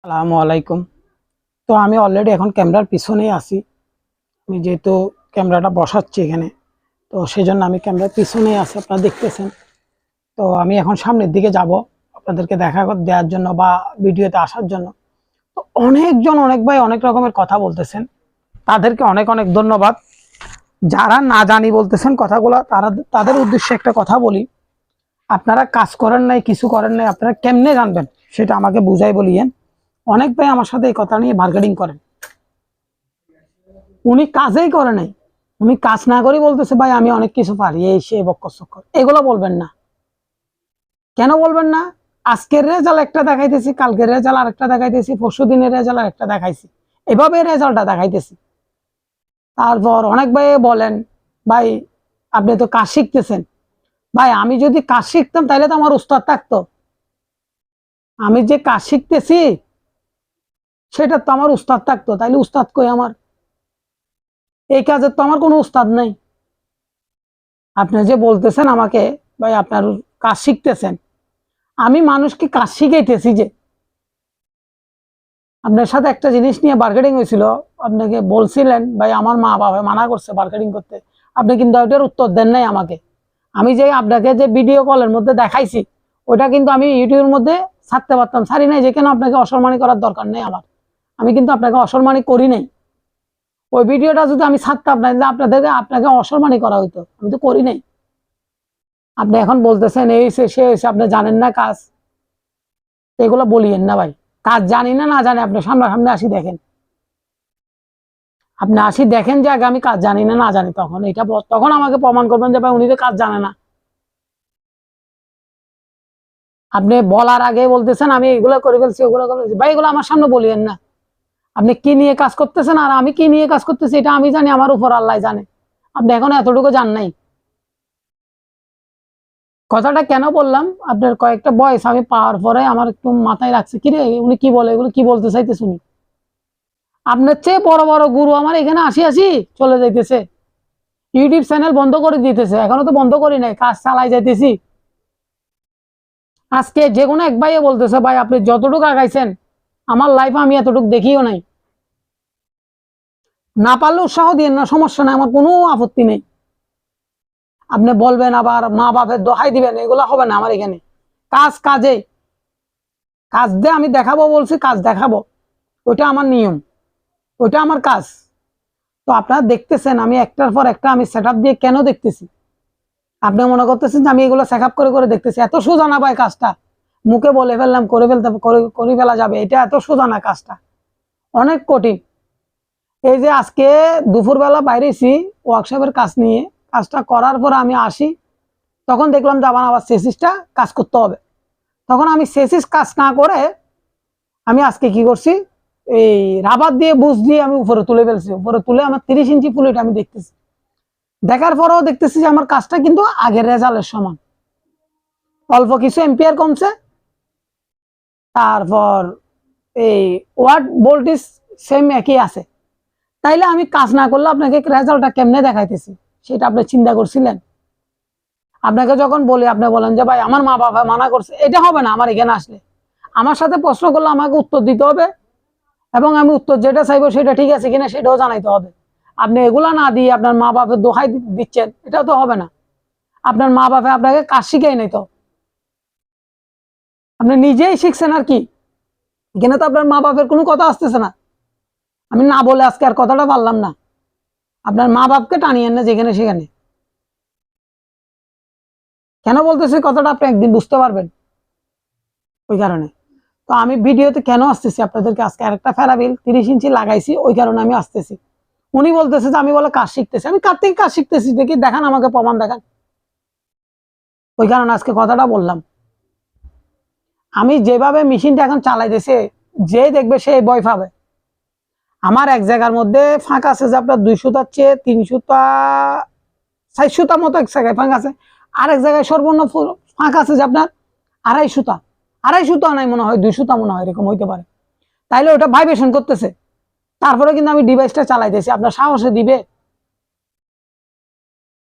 আসসালামু আলাইকুম। তো আমি অলরেডি এখন ক্যামেরার পিছনেই আছি। আমি যেহেতু ক্যামেরাটা বসাচ্ছি এখানে, তো সেজন্য আমি ক্যামেরার পিছনেই আছি, আপনারা দেখতেছেন। তো আমি এখন সামনের দিকে যাব আপনাদেরকে দেওয়ার জন্য বা ভিডিওতে আসার জন্য। তো অনেকজন অনেক ভাই অনেক রকমের কথা বলতেছেন, তাদেরকে অনেক অনেক ধন্যবাদ। যারা না জানি বলতেছেন কথাগুলো, তাদের উদ্দেশ্যে একটা কথা বলি। আপনারা কাজ করেন নাই, কিছু করেন নাই, আপনারা কেমনে জানবেন সেটা আমাকে বুঝাই বলিয়েন। অনেক ভাই আমার সাথে এই কথা নিয়ে মার্কেটিং করেন, উনি কাজেই করে নাই, উনি কাজ না করে বলতেছে ভাই আমি অনেক কিছু পারি, এই সে বক্কর চক্কর, এগুলো বলবেন না। কেন বলবেন না? আজকের রেজাল্ট একটা দেখাইতেছি, কালকের রেজাল্ট আরেকটা দেখাইতেছি, পরশু দিনের রেজাল্ট আরেকটা দেখাইছি, এভাবে রেজাল্টটা দেখাইতেছি। তারপর অনেক ভাই বলেন ভাই আপনি তো কাজ শিখতেছেন। ভাই আমি যদি কাজ শিখতাম তাহলে তো আমার উস্তাদ থাকতো। আমি যে কাজ শিখতেছি সেটা তো আমার উস্তাদ থাকতো, তাইলে উস্তাদ কই আমার? এই কাজের তো আমার কোনো উস্তাদ নাই। আপনি যে বলতেছেন আমাকে ভাই আপনার কাজ শিখতেছেন, আমি মানুষকে কাজ শিখাইতেছি। যে আপনার সাথে একটা জিনিস নিয়ে মার্কেটিং হয়েছিল, আপনাকে বলছিলেন ভাই আমার মা বাবা মানা করছে মার্কেটিং করতে, আপনি কিন্তু ওইটার উত্তর দেন নাই আমাকে। আমি যে আপনাকে যে ভিডিও কলের মধ্যে দেখাইছি, ওইটা কিন্তু আমি ইউটিউবের মধ্যে ছাড়তে পারতাম, ছাড়ি নাই। যে কেন আপনাকে অসম্মানী করার দরকার নেই আমার, আমি কিন্তু আপনাকে অসম্মানী করি নাই। ওই ভিডিওটা যদি আমি ছাড়তাম না, আপনাকে অসম্মানী করা হইতো, আমি তো করি নাই। আপনি এখন বলতেছেন এই সে আপনি জানেন না কাজ, এগুলো বলিয়েন না ভাই। কাজ জানি না না জানি, আপনি সামনাসামনি আসি দেখেন, আপনি আসি দেখেন যে আগে আমি কাজ জানি না না জানি, তখন আমাকে প্রমাণ করবেন যে ভাই উনি তো কাজ জানে না। আপনি বলার আগে বলতেছেন আমি এগুলো করে ফেলছি, ওগুলো করে ফেলছি, ভাই এগুলো আমার সামনে বলিয়েন না। আপনি কি নিয়ে কাজ করতেছেন আর আমি কি নিয়ে কাজ করতেছি এটা আমি জানি, আমার উপর আল্লাহ জানে। আপনি এখন এতটুকু জান নাই। কথাটা কেন বললাম, আপনার কয়েকটা বয়স আমি পাওয়ার পরে আমার একটু মাথায় রাখছে, কি রে উনি কি বলে, এগুলো কি বলতে চাইতে শুনি। আপনার চেয়ে বড় বড় গুরু আমার এখানে আসি আসি চলে যাইতেছে, ইউটিউব চ্যানেল বন্ধ করে দিতেছে, এখনো তো বন্ধ করি নাই, কাজ চালাই যাইতেছি। আজকে যে কোনো এক ভাইয়ে বলতেছে ভাই আপনি যতটুকু আগাইছেন আমার লাইফে আমি এতটুকু দেখিও নাই। না পারলে উৎসাহ দিয়ে না, সমস্যা নাই, আমার কোনো আপত্তি নেই। আপনি বলবেন আবার মা বাপের দোহাই দিবেন, এগুলো হবে না আমার এখানে। কাজ কাজে, কাজ দিয়ে আমি দেখাবো বলছি, কাজ দেখাবো, ওইটা আমার নিয়ম, ওইটা আমার কাজ। তো আপনারা দেখতেছেন আমি একটার পর একটা আমি সেট দিয়ে কেন দেখতেছি। আপনি মনে করতেছেন যে আমি এগুলো চেক আপ করে করে দেখতেছি, এত সোজা না ভাই কাজটা। মুখে বলে ফেললাম করে ফেলা যাবে, এটা এত সোজা না, কাজটা অনেক কঠিন। এই যে আজকে দুপুরবেলা বাইরেছি ওয়ার্কশপের কাজ নিয়ে, কাজটা করার পর আমি আসি, তখন দেখলাম যে আবার সেসিসটা কাজ করতে হবে। তখন আমি সেসিস কাজ না করে আমি আজকে কি করছি, এই রাবার দিয়ে বুশ দিয়ে আমি উপরে তুলে ফেলছি, উপরে তুলে আমার 30 ইঞ্চি ফুলিট আমি দেখতেছি। দেখার পরেও দেখতেছি যে আমার কাজটা কিন্তু আগের রেজাল্টের সমান, অল্প কিছু এম্পিয়ার কমছে। তারপর এই ওয়াট ভোল্টেজ সেম একই আছে। তাইলে আমি কাজ না করলে আপনাকে রেজাল্টটা কেমনে দেখাইতেছি সেটা আপনি চিন্তা করছিলেন? আপনাকে যখন বলি আপনি বলেন যে ভাই আমার মা বাবা মানা করছে, এটা হবে না। আমার এখানে আসলে আমার সাথে প্রশ্ন করলে আমাকে উত্তর দিতে হবে, এবং আমি উত্তর যেটা চাইবো সেটা ঠিক আছে কিনা সেটাও জানাইতে হবে। আপনি এগুলা না দিয়ে আপনার মা বাপের দোহাই দিচ্ছেন, এটাও তো হবে না। আপনার মা বাবা আপনাকে কাজ শিখাই নাই, তো আপনি নিজেই শিখছেন আর কি। এখানে তো আপনার মা বাপের কোনো কথা আসতেছে না। আমি না বলে আজকে আর কথাটা পারলাম না। আপনার মা বাপকে টানিয়েন না যেখানে সেখানে। কেন বলতেছি কথাটা আপনি একদিন বুঝতে পারবেন, ওই কারণে। তো আমি ভিডিওতে কেন আসতেছি আপনাদেরকে, আজকে আরেকটা ফেরাবিল 30 ইঞ্চি লাগাইছি, ওই কারণে আমি আসতেছি। উনি বলতেছে যে আমি বলে কাজ শিখতেছি, আমি কার থেকে কাজ শিখতেছি দেখি দেখান, আমাকে প্রমাণ দেখান। ওই কারণে আজকে কথাটা বললাম। আমি যেভাবে মেশিনটা এখন চালাইতেছে, যে দেখবে সে ভয় পাবে। আমার এক জায়গার মধ্যে ফাঁকা আছে যে আপনার 200টার চেয়ে 300টা 400টা মতো এক জায়গায় ফাঁকা আছে, আরেক জায়গায় সর্বর্ণ ফাঁকা আছে যে আপনার 250টা, 250টা নাই মনে হয়, 200টা মনে হয়, এরকম হইতে পারে। তাইলে ওটা ভাইব্রেশন করতেছে, তারপরে কিন্তু আমি ডিভাইসটা চালাইতেছি। আপনার সাহসে দিবে?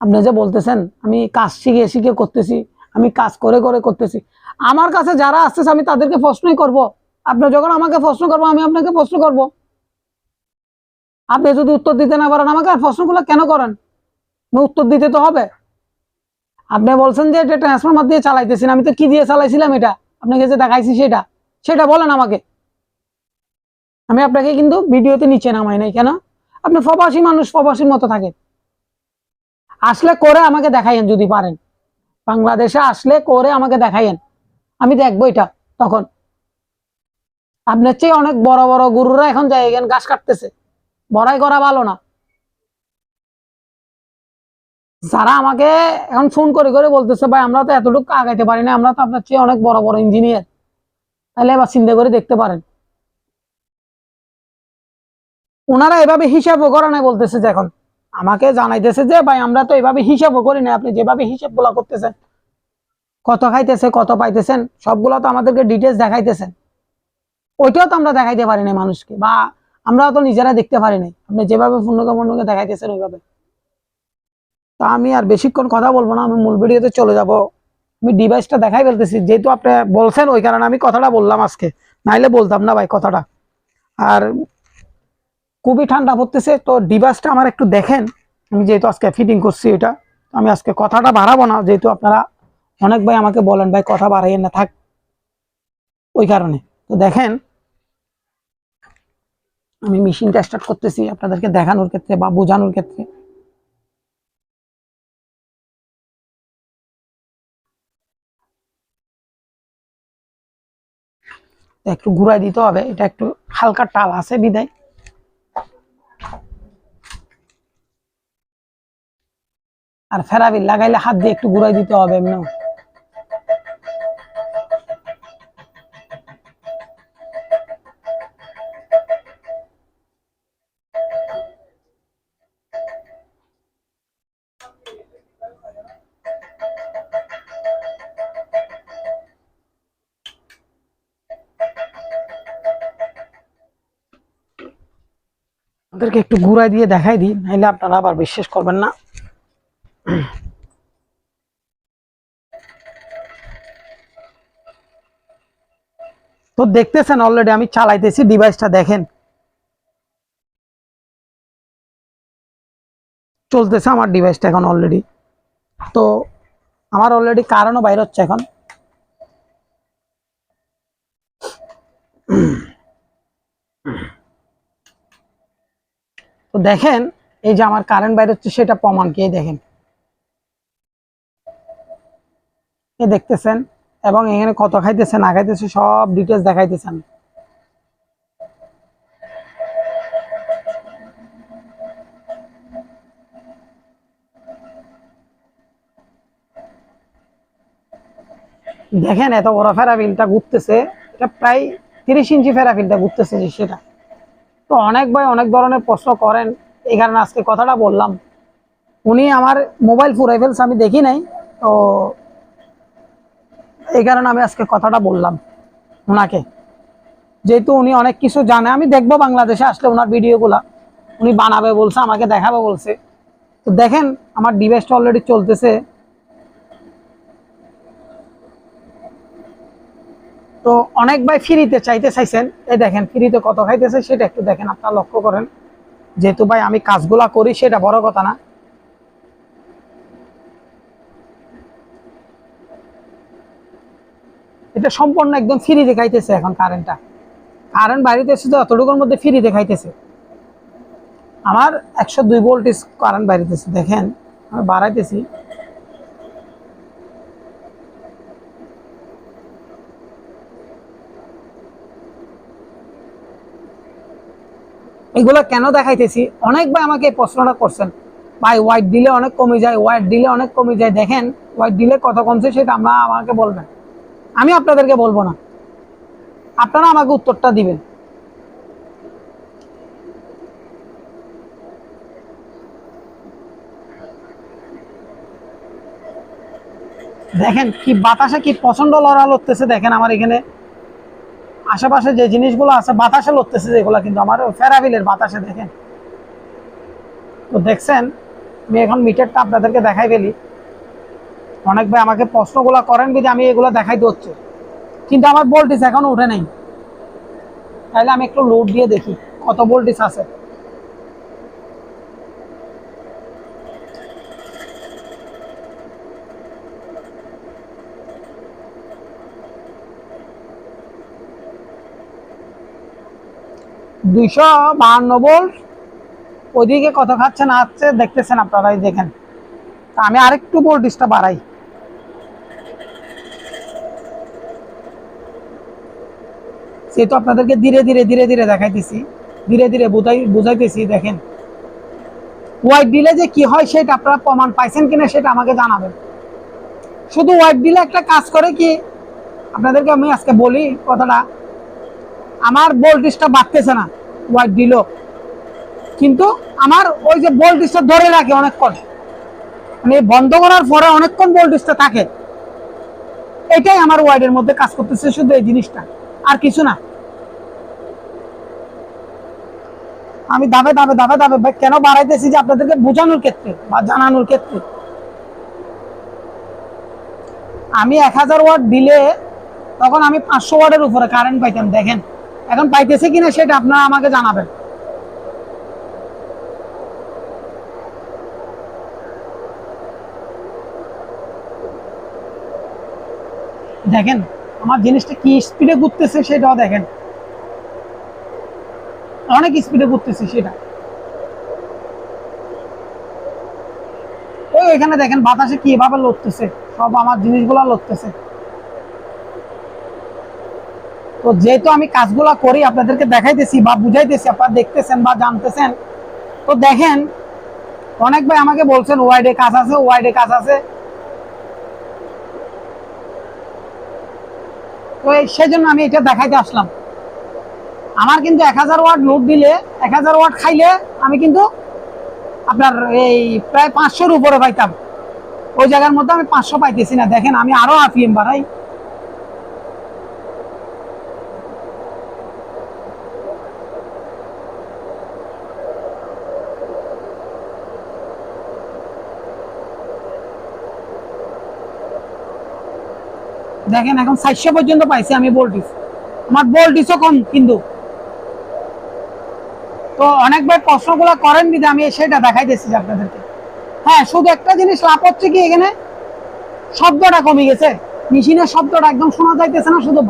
আপনি যে বলতেছেন আমি কাজ শিখে শিখে করতেছি, আমি কাজ করে করে করতেছি, আমার কাছে যারা আসতেছে আমি তাদেরকে প্রশ্নই করব আপনি যখন আমাকে প্রশ্ন করবো আমি আপনাকে প্রশ্ন করব। আপনি যদি উত্তর দিতে না পারেন আমাকে আর প্রশ্নগুলো কেন করেন? উত্তর দিতে তো হবে। আপনি বলছেন যে এটা ট্রান্সফরমার দিয়ে চালাইতেছেন, আমি তো কি দিয়ে চালাইছিলাম এটা আপনাকে যে দেখাইছি সেটা সেটা বলেন আমাকে। আমি আপনাকে কিন্তু ভিডিওতে নিচে নামাই নাই কেন? আপনি প্রবাসী মানুষ, প্রবাসীর মতো থাকেন। আসলে করে আমাকে দেখাইয়েন যদি পারেন, বাংলাদেশে আসলে করে আমাকে দেখাইয়েন, আমি দেখবো এটা। তখন আপনার চেয়ে অনেক বড় বড় গুরুরা এখন যায় ঘাস কাটতেছে, বড়াই করা ভালো না। যারা আমাকে এখন ফোন করে করে বলতেছে ভাই আমরা তো এতটুকু আগাইতে পারি না, আমরা তো আপনার চেয়ে অনেক বড় বড় ইঞ্জিনিয়ার, তাহলে এবার চিন্তা করে দেখতে পারেন। ওনারা এভাবে হিসাবও করে না, বলতেছে যে এখন আমাকে জানাইতেছে যে ভাই আমরা তো এভাবে হিসাবও করি না, আপনি যেভাবে হিসাব গুলা করতেছেন, কত খাইতেছে কত পাইতেছেন সবগুলো তো আমাদেরকে ডিটেলস দেখাইতেছেন, ওইটাও তো আমরা দেখাইতে পারি না মানুষকে, বা আমরা তো নিজেরা দেখতে পারি নাই আপনি যেভাবে পূর্ণকে দেখাইতেছেন ওইভাবে। তা আমি আর বেশিক্ষণ কথা বলবো না, আমি মূল ভিডিওতে চলে যাব। আমি ডিভাইসটা দেখাই ফেলতেছি, যেহেতু আপনি বলছেন ওই কারণে আমি কথাটা বললাম আজকে, নাইলে বলতাম না ভাই কথাটা। আর খুবই ঠান্ডা পড়তেছে, তো ডিভাইসটা আমার একটু দেখেন। আমি যেহেতু আজকে ফিটিং করছি এটা, আমি আজকে কথাটা বাড়াবো না, যেহেতু আপনারা অনেক ভাই আমাকে বলেন ভাই কথা বাড়াইয়েন না, থাক, ওই কারণে। তো দেখেন আমি মেশিনটা স্টার্ট করতেছি আপনাদেরকে দেখানোর ক্ষেত্রে বা বোঝানোর ক্ষেত্রে। একটু ঘুরাই দিতে হবে, এটা একটু হালকা টাল আছে বিদায়। আর ফেরাবিল লাগাইলে হাত দিয়ে একটু ঘুরাই দিতে হবে এমনি। আপনাদেরকে একটু ঘুরাই দিয়ে দেখাই দিই, নাইলে আপনারা আবার বিশ্বাস করবেন না। তো দেখতেছেন অলরেডি আমি চালাইতেছি ডিভাইসটা, দেখেন চলতেছে আমার ডিভাইসটা এখন অলরেডি। তো আমার অলরেডি কারেন্টও বাইর হচ্ছে এখন। তো দেখেন এই যে আমার কারেন্ট বাইর হচ্ছে সেটা প্রমাণ কি, দেখেন এই দেখতেছেন, এবং এখানে কত খাইতেছে না খাইতেছে সব ডিটেলস দেখাইতেছেন। দেখেন এত বড় ফেরাফিলটা ঘুরতেছে, এটা প্রায় 30 ইঞ্চি ফেরাফিলটা ঘুরতেছে যে সেটা। তো অনেক ভাই অনেক ধরনের প্রশ্ন করেন, এই কারণে আজকে কথাটা বললাম। উনি আমার মোবাইল ফুরাই ফেলছে, আমি দেখি নাই, তো এই কারণে আমি আজকে কথাটা বললাম ওনাকে, যেহেতু উনি অনেক কিছু জানে। আমি দেখবো বাংলাদেশে আসলে ওনার ভিডিওগুলা, উনি বানাবে বলছে, আমাকে দেখাবে বলছে। তো দেখেন আমার ডিভাইসটা অলরেডি চলতেছে। তো অনেক ভাই ফ্রিতে চাইতে চাইছেন, এই দেখেন ফ্রিতে কত খাইতেছে সেটা একটু দেখেন, আপনারা লক্ষ্য করেন। যেহেতু ভাই আমি কাজগুলা করি সেটা বড় কথা না। এটা সম্পূর্ণ একদম ফ্রিতে খাইতেছে এখন কারেন্টটা, কারেন্ট বাড়িতে এসে তো এতটুকুর মধ্যে ফ্রিতে খাইতেছে। আমার 102 ভোল্টেজ কারেন্ট বাড়িতেছে, দেখেন আমি বাড়াইতেছি। এগুলো কেন দেখাইতেছি, অনেক ভাই আমাকে এই প্রশ্নটা করছেন, ভাই ওয়াইট দিলে অনেক কমে যায়, ওয়াইট দিলে অনেক কমে যায়। দেখেন ওয়াইট দিলে কত কমছে সেটা আমরা আমাকে বলবেন, আমি আপনাদেরকে বলবো না, আপনারা আমাকে উত্তরটা দিবেন। দেখেন কি বাতাসে কি প্রচন্ড লড়া লড়তেছে, দেখেন আমার এখানে আশেপাশে যে জিনিসগুলো আছে বাতাসে লড়তেছে যেগুলো, কিন্তু আমার ফেরাবিলের বাতাসে দেখেন। তো দেখছেন আমি এখন মিটারটা আপনাদেরকে দেখাই ফেলি। অনেক ভাই আমাকে প্রশ্নগুলো করেন বিধে আমি এগুলো দেখাই হচ্ছে, কিন্তু আমার ভোল্টেজ এখনো উঠে নাই। তাহলে আমি একটু লোড দিয়ে দেখি কত ভোল্টেজ আছে। দুইশো 52 ভোল্ট। ওইদিকে কত খাচ্ছে না হচ্ছে দেখতেছেন আপনারাই, দেখেন। আমি আরেকটু ভোল্টেজটা বাড়াই। সেহেতু আপনাদেরকে ধীরে ধীরে ধীরে ধীরে দেখাইতেছি, ধীরে ধীরে বুঝাইতেছি। দেখেন ওয়াইড দিলে যে কি হয় সেটা আপনারা প্রমাণ পাইছেন কিনা সেটা আমাকে জানাবেন। শুধু ওয়াইড দিলে একটা কাজ করে কি, আপনাদেরকে আমি আজকে বলি কথাটা, আমার ভোল্টেজটা বাড়তেছে না ওয়াইড দিল, কিন্তু আমার ওই যে ভোল্টেজটা ধরে রাখে অনেকক্ষণ, মানে বন্ধ করার পরে অনেকক্ষণ ভোল্টেজটা থাকে। এটাই আমার ওয়াইডের মধ্যে কাজ করতেছে, শুধু এই জিনিসটা, আর কিছু না। আমি ধাপে ধাপে ধাপে ধাপে কেন বাড়াইতেছি যে আপনাদেরকে বোঝানোর ক্ষেত্রে বা জানানোর ক্ষেত্রে। আমি 1000 ওয়াট দিলে তখন আমি 500 ওয়াটের উপরে কারেন্ট পাইতাম। দেখেন এখন পাইতেছে কিনা সেটা আপনারা আমাকে জানাবেন। দেখেন আমার জিনিসটা কি স্পিডে ঘুরতেছে সেটাও দেখেন, অনেক স্পিডে ঘুরতেছে সেটা। ওই এখানে দেখেন বাতাসে কিভাবে লড়তেছে, সব আমার জিনিসগুলা লড়তেছে। তো যেহেতু আমি কাজগুলা করি আপনাদেরকে দেখাইতেছি বা বুঝাইতেছি, আপনারা দেখতেছেন বা জানতেছেন। তো দেখেন অনেক ভাই আমাকে বলছেন ওয়াইডে কাজ আছে, ওয়াইডে কাজ আছে। তো সেজন্য আমি এটা দেখাইতে আসলাম। আমার কিন্তু 1000 ওয়াট লোড দিলে, 1000 ওয়াট খাইলে আমি কিন্তু আপনার এই প্রায় 500-র উপরে পাইতাম। ওই জায়গার মধ্যে আমি 500 পাইতেছি না। দেখেন আমি আরো আরপিএম বাড়াই। দেখেন এখন 400 পর্যন্ত পাইছি আমি ভোল্টেজ। আমার ভোল্টেজও কম কিন্তু। তো অনেকবার প্রশ্নগুলো করেন দিতে আমি সেটা দেখাইতেছি আপনাদেরকে। হ্যাঁ শুধু একটা জিনিস লাভ হচ্ছে কি, এখানে শব্দটা কমে গেছে, মেশিনের শব্দটা একদম শোনা যাইতেছে না, শুধু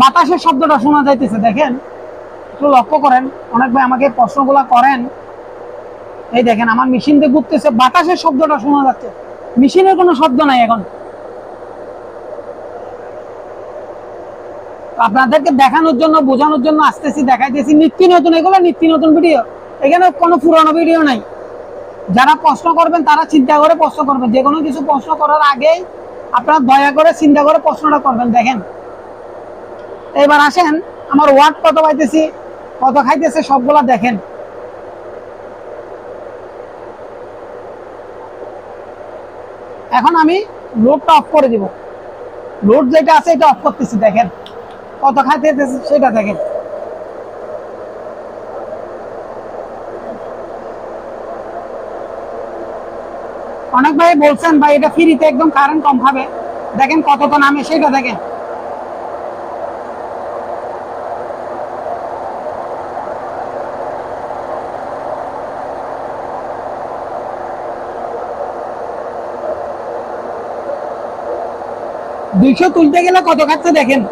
বাতাসের শব্দটা শোনা যাইতেছে। দেখেন একটু লক্ষ্য করেন, অনেক ভাই আমাকে প্রশ্নগুলো করেন। এই দেখেন আমার মেশিন দিয়ে ঘুরতেছে, বাতাসের শব্দটা শোনা যাচ্ছে, মেশিনের কোনো শব্দ নাই এখন। আপনাদেরকে দেখানোর জন্য বোঝানোর জন্য আসতেছি, দেখাইতেছি নিত্য নতুন, এগুলো নিত্য নতুন ভিডিও, এখানে কোনো পুরানো ভিডিও নাই। যারা প্রশ্ন করবেন তারা চিন্তা করে প্রশ্ন করবেন, যে কোনো কিছু প্রশ্ন করার আগেই আপনারা দয়া করে চিন্তা করে প্রশ্নটা করবেন। দেখেন এবার আসেন আমার ওয়াট কত পাইতেছি, কত খাইতেছে সবগুলা দেখেন। এখন আমি লোডটা অফ করে দিব, লোড যেটা আছে এটা অফ করতেছি। দেখেন কত খাইতেছে সেটা দেখেন। অনেক ভাই বলছেন ভাই এটা ফ্রিতে একদম কারেন্ট কম খাবে, দেখেন কতটা নামে সেটা দেখেন। দুইশো তুলতে গেলে কত খাচ্ছে দেখেন।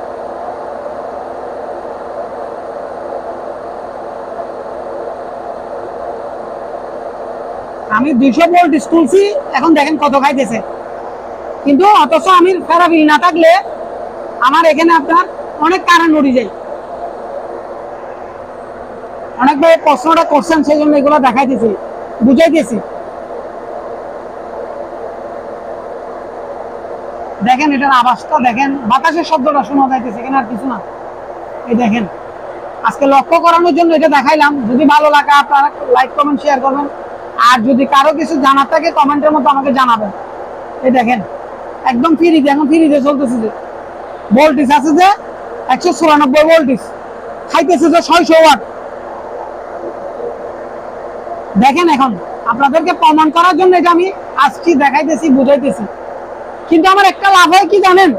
আমি 200 ভোল্ট তুলছি, এখন দেখেন কত খাইতেছে। কিন্তু অথচ আমি ফেরাবিল না থাকলে আমার এখানে আপনার অনেক কারেন্ট উড়ে যায়। অনেক ভাই প্রশ্নটা করছেন, সেই জন্য এগুলো দেখাইতেছি, বুঝাইতেছি। দেখেন এটার আওয়াজটা দেখেন, বাতাসের শব্দটা শোনা যাইতেছে, এখানে আর কিছু না। এই দেখেন আজকে লক্ষ্য করানোর জন্য এটা দেখাইলাম। যদি ভালো লাগে আপনারা লাইক কমেন্ট শেয়ার করবেন, আর যদি কারো কিছু জানার থাকে কমেন্টের মধ্যে আমাকে জানাবেন। এই দেখেন একদম ফ্রিতে, এখন ফ্রিতে চলতেছে। যে ভোল্টেজ আছে যে 194 ভোল্টেজ, খাইতেছে যে 600 ওয়াট। দেখেন এখন আপনাদেরকে প্রমাণ করার জন্য এটা আমি আসছি, দেখাইতেছি, বুঝাইতেছি। কিন্তু আমার একটা লাভ হয় কি জানেন,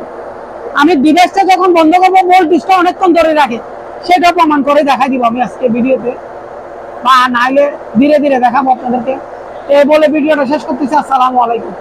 আমি ডিভাইসটা যখন বন্ধ করবো ভোল্টেজটা অনেকক্ষণ ধরে রাখে, সেটা প্রমাণ করে দেখাই দিব আমি আজকে ভিডিওতে, বা নাইলে ধীরে ধীরে দেখাবো আপনাদেরকে। এই বলে ভিডিওটা শেষ করতেছি। আসসালামু আলাইকুম।